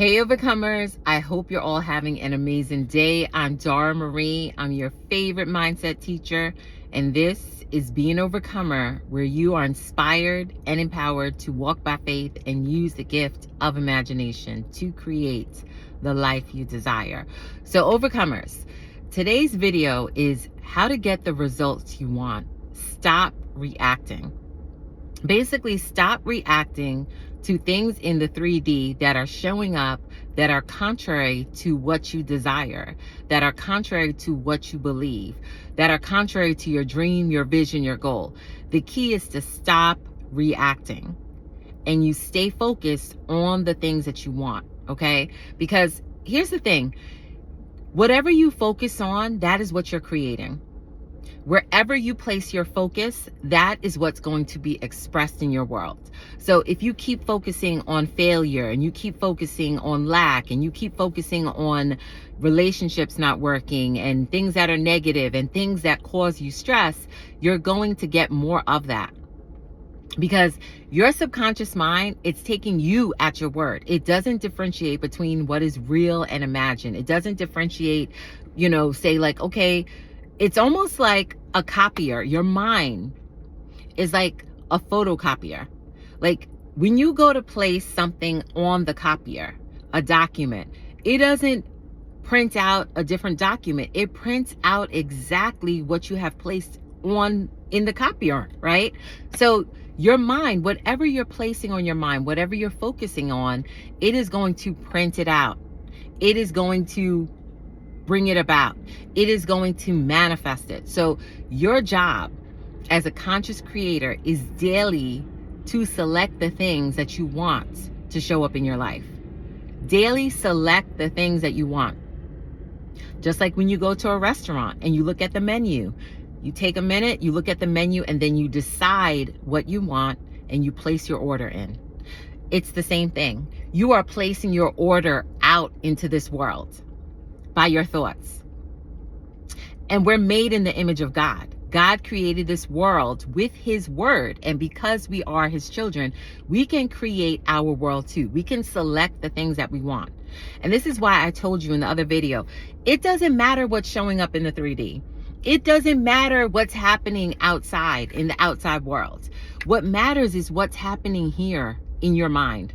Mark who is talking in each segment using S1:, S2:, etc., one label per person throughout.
S1: Hey Overcomers, I hope you're all having an amazing day. I'm Dara Marie. I'm your favorite mindset teacher, and this is Be an Overcomer, where you are inspired and empowered to walk by faith and use the gift of imagination to create the life you desire. So Overcomers, today's video is how to get the results you want. Stop reacting. Basically, stop reacting to things in the 3D that are showing up that are contrary to what you desire, that are contrary to what you believe, that are contrary to your dream, your vision, your goal. The key is to stop reacting and you stay focused on the things that you want, okay? Because here's the thing, whatever you focus on, that is what you're creating. Wherever you place your focus, that is what's going to be expressed in your world. So if you keep focusing on failure and you keep focusing on lack and you keep focusing on relationships not working and things that are negative and things that cause you stress, you're going to get more of that. Because your subconscious mind, it's taking you at your word. It doesn't differentiate between what is real and imagined. It doesn't differentiate, say like, okay, it's almost like a copier. Your mind is like a photocopier. Like when you go to place something on the copier, a document, it doesn't print out a different document. It prints out exactly what you have placed on in the copier, right? So your mind, whatever you're placing on your mind, whatever you're focusing on, it is going to print it out. It is going to bring it about. It is going to manifest it. So your job as a conscious creator is daily to select the things that you want to show up in your life. Daily select the things that you want. Just like when you go to a restaurant and you look at the menu, you take a minute, you look at the menu, and then you decide what you want and you place your order in. It's the same thing. You are placing your order out into this world by your thoughts. And we're made in the image of God. God created this world with his word. And because we are his children, we can create our world too. We can select the things that we want. And this is why I told you in the other video, it doesn't matter what's showing up in the 3D. It doesn't matter what's happening outside in the outside world. What matters is what's happening here in your mind.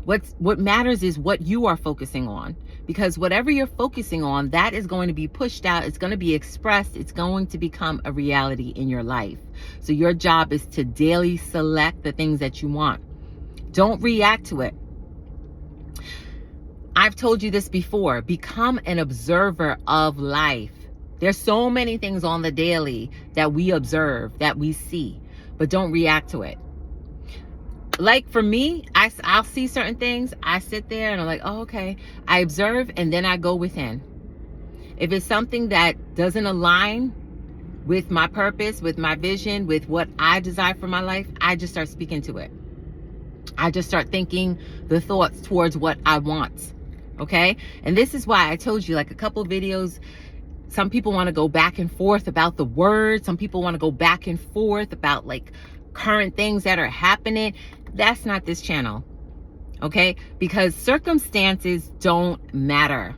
S1: What matters is what you are focusing on, because whatever you're focusing on, that is going to be pushed out. It's going to be expressed. It's going to become a reality in your life. So your job is to daily select the things that you want. Don't react to it. I've told you this before. Become an observer of life. There's so many things on the daily that we observe, that we see, but don't react to it. Like for me, I'll see certain things. I sit there and I'm like, oh, okay. I observe and then I go within. If it's something that doesn't align with my purpose, with my vision, with what I desire for my life, I just start speaking to it. I just start thinking the thoughts towards what I want. Okay? And this is why I told you, like a couple videos, some people want to go back and forth about the word. Some people want to go back and forth about like current things that are happening. That's not this channel, okay? Because circumstances don't matter.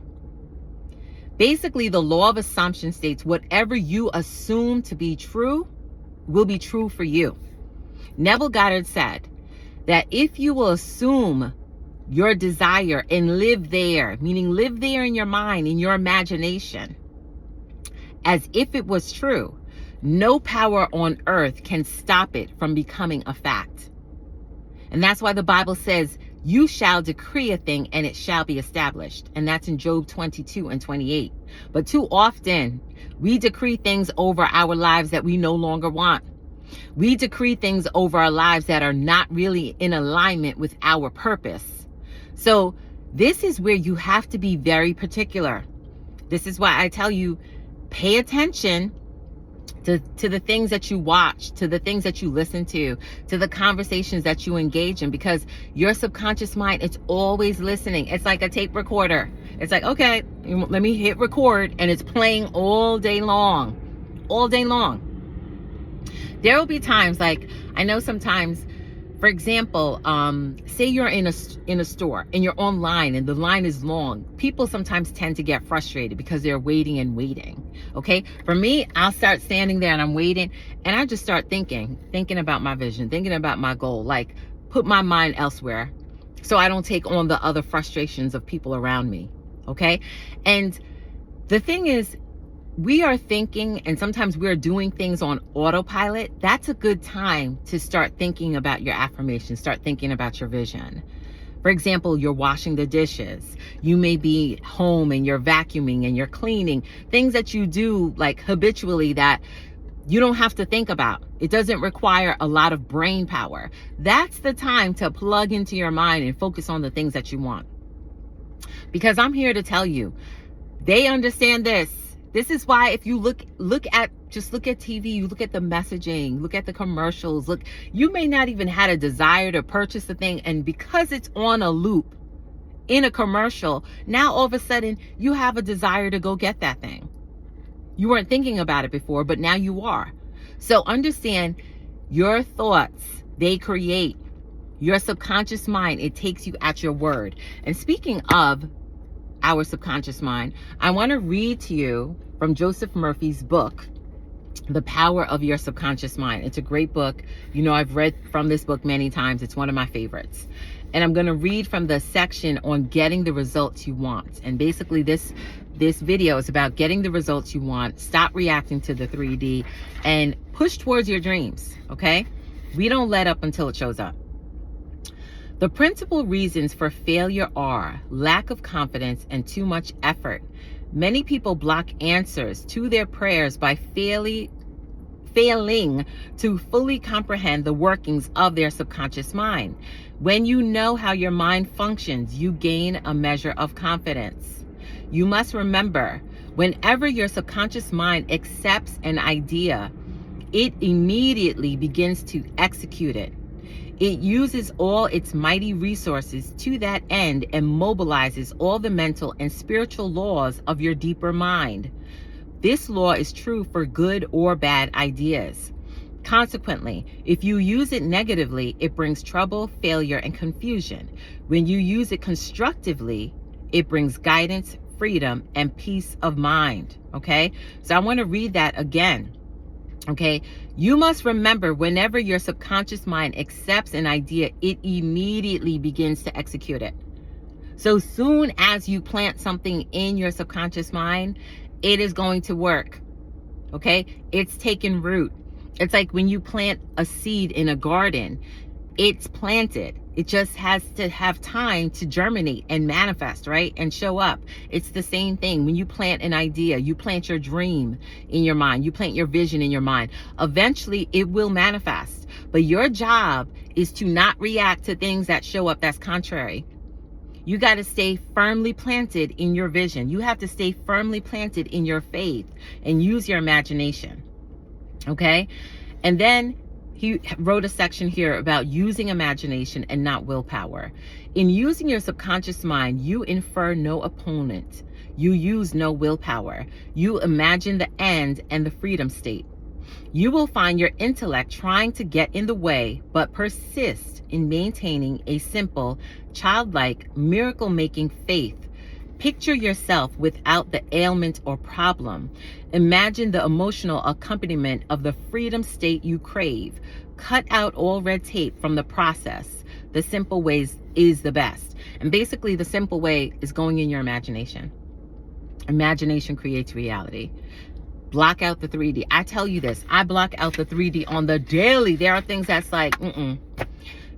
S1: Basically, the law of assumption states whatever you assume to be true will be true for you. Neville Goddard said that if you will assume your desire and live there, meaning live there in your mind, in your imagination, as if it was true, no power on earth can stop it from becoming a fact. And that's why the Bible says, you shall decree a thing and it shall be established. And that's in Job 22:28. But too often, we decree things over our lives that we no longer want. We decree things over our lives that are not really in alignment with our purpose. So this is where you have to be very particular. This is why I tell you, pay attention to the things that you watch, to the things that you listen to the conversations that you engage in, because your subconscious mind, it's always listening. It's like a tape recorder. It's like, okay, let me hit record, and it's playing all day long. There will be times, like I know sometimes For example, say you're in a store and you're online and the line is long. People sometimes tend to get frustrated because they're waiting and waiting. Okay, for me, I'll start standing there and I'm waiting, and I just start thinking about my vision, thinking about my goal, like put my mind elsewhere, so I don't take on the other frustrations of people around me. Okay, and the thing is, we are thinking and sometimes we're doing things on autopilot. That's a good time to start thinking about your affirmations, start thinking about your vision. For example, you're washing the dishes. You may be home and you're vacuuming and you're cleaning, things that you do like habitually that you don't have to think about. It doesn't require a lot of brain power. That's the time to plug into your mind and focus on the things that you want. Because I'm here to tell you, they understand this. This is why if you look at TV, you look at the messaging, look at the commercials, you may not even had a desire to purchase the thing, and because it's on a loop in a commercial, now all of a sudden you have a desire to go get that thing. You weren't thinking about it before, but now you are. So understand, your thoughts, they create. Your subconscious mind, it takes you at your word. And speaking of our subconscious mind, I want to read to you from Joseph Murphy's book, The Power of Your Subconscious Mind. It's a great book. You know, I've read from this book many times. It's one of my favorites. And I'm going to read from the section on getting the results you want. And basically this video is about getting the results you want. Stop reacting to the 3D and push towards your dreams, okay? We don't let up until it shows up. The principal reasons for failure are lack of confidence and too much effort. Many people block answers to their prayers by failing to fully comprehend the workings of their subconscious mind. When you know how your mind functions, you gain a measure of confidence. You must remember, whenever your subconscious mind accepts an idea, it immediately begins to execute it. It uses all its mighty resources to that end and mobilizes all the mental and spiritual laws of your deeper mind. This law is true for good or bad ideas. Consequently, if you use it negatively, it brings trouble, failure, and confusion. When you use it constructively, it brings guidance, freedom, and peace of mind. Okay? So I want to read that again. Okay, you must remember, whenever your subconscious mind accepts an idea, it immediately begins to execute it. So soon as you plant something in your subconscious mind, it is going to work. Okay, it's taken root. It's like when you plant a seed in a garden, it's planted. It just has to have time to germinate and manifest, right? And show up. It's the same thing. When you plant an idea, you plant your dream in your mind, you plant your vision in your mind. Eventually it will manifest. But your job is to not react to things that show up that's contrary. You got to stay firmly planted in your vision. You have to stay firmly planted in your faith and use your imagination. Okay? And then he wrote a section here about using imagination and not willpower. In using your subconscious mind, you infer no opponent. You use no willpower. You imagine the end and the freedom state. You will find your intellect trying to get in the way, but persist in maintaining a simple, childlike, miracle-making faith. Picture yourself without the ailment or problem. Imagine the emotional accompaniment of the freedom state you crave. Cut out all red tape from the process. The simple ways is the best. And basically the simple way is going in your imagination. Imagination creates reality. Block out the 3D. I tell you this, I block out the 3D on the daily. There are things that's like,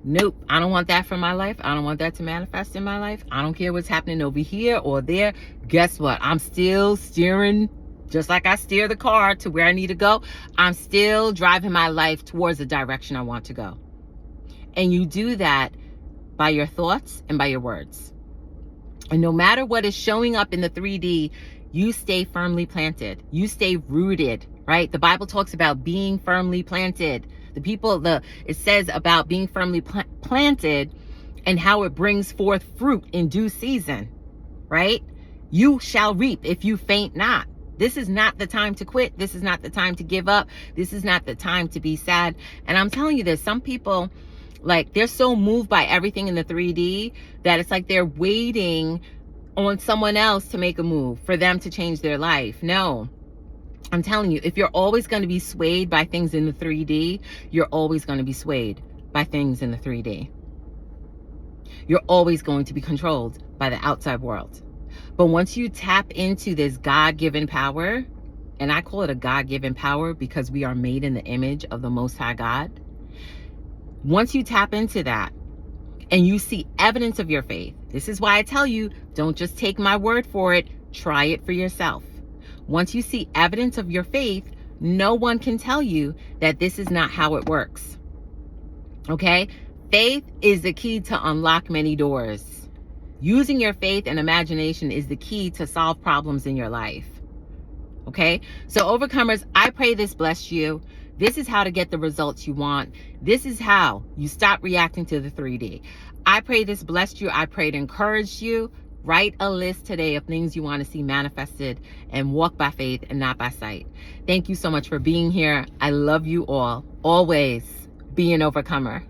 S1: nope, I don't want that for my life. I don't want that to manifest in my life. I don't care what's happening over here or there. Guess what? I'm still steering, just like I steer the car to where I need to go. I'm still driving my life towards the direction I want to go. And you do that by your thoughts and by your words. And no matter what is showing up in the 3D, you stay firmly planted. You stay rooted, right? The Bible talks about being firmly planted. It says about being firmly planted and how it brings forth fruit in due season, right? You shall reap if you faint not. This is not the time to quit. This is not the time to give up. This is not the time to be sad. And I'm telling you this, some people, Like, they're so moved by everything in the 3D that it's like they're waiting on someone else to make a move for them to change their life. No, I'm telling you, if you're always going to be swayed by things in the 3D, you're always going to be swayed by things in the 3D. You're always going to be controlled by the outside world. But once you tap into this God-given power, and I call it a God-given power because we are made in the image of the Most High God. Once you tap into that and you see evidence of your faith, this is why I tell you, don't just take my word for it, try it for yourself. Once you see evidence of your faith, no one can tell you that this is not how it works. Okay? Faith is the key to unlock many doors. Using your faith and imagination is the key to solve problems in your life. Okay? So overcomers, I pray this bless you. This is how to get the results you want. This is how you stop reacting to the 3D. I pray this blessed you. I pray it encouraged you. Write a list today of things you want to see manifested and walk by faith and not by sight. Thank you so much for being here. I love you all. Always be an overcomer.